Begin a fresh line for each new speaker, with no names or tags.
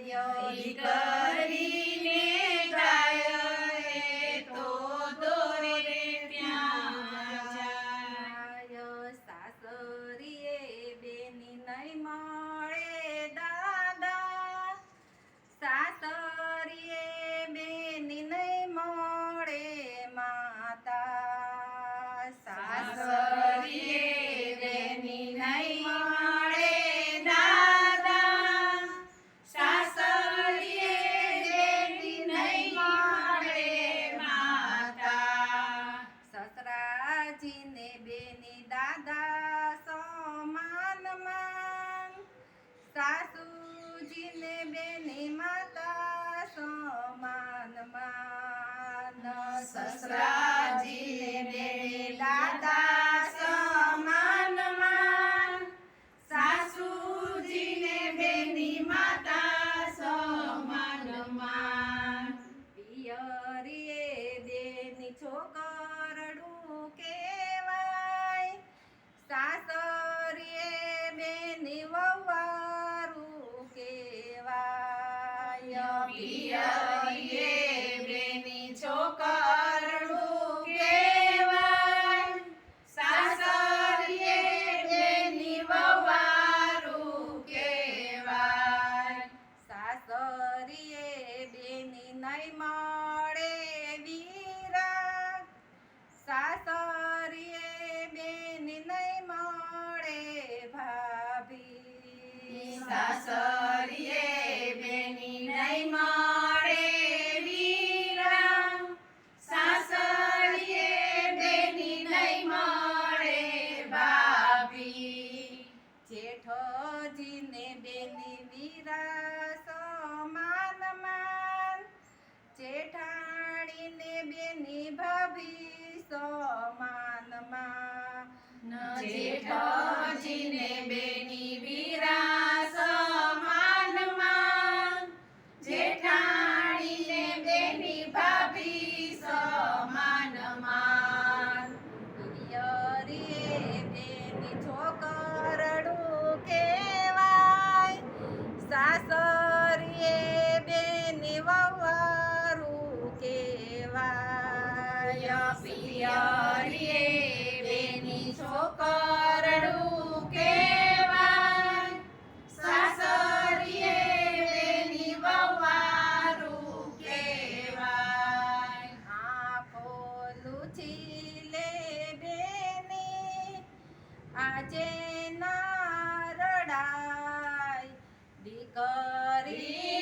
ઈ કરીને ગાય એ તો દોરે ત્યાં જાય.
સાસરીએ બેની નહીં મળે દાદા, સાસરીએ બેની નહીં મળે માતા.
સાસરીએ બેની નહીં મળે દાદા, સાસરીએ બેની નહીં મળે માતા.
સસરાજીને બેની દાદા સમાનમાં, સાસુજીને બેની માતા સમાનમાં.
સસરાજીને બેની દાદા સમાનમાં, સાસુજીને બેની માતા સમાનમાં.
પિયરીએ બેની છોકરડું કહેવાય, સાસરીએ બેની વહુવારું કહેવાય.
પિયરીએ બેની છોકરડું કહેવાય, સાસરીએ બેની વહુવારું કહેવાય.
સાસરીએ બેની નહીં મળે વીરા, સાસરીએ બેની નહીં મળે ભાભી.
સાસરીએ બેની નહીં મળે વીરા, સાસરીએ બેની નહીં મળે ભાભી.
જેઠજીને બેની વીરા સમાનમાં, જેઠાણીને બેની ભાભી સમાનમાં.
જેઠજીને બેની વીરા સમાનમાં, જેઠાણીને બેની ભાભી સમાનમાં.
પિયરીએ બેની છોકરડું કહેવાય, સાસરીએ બેની વહુવારું કહેવાય.
પિયરીએ બેની છોકરડું કહેવાય, સાસરીએ બેની વહુવારું કહેવાય.
આંખો લૂછીલે બેની આજે ના રડાય, દીકરી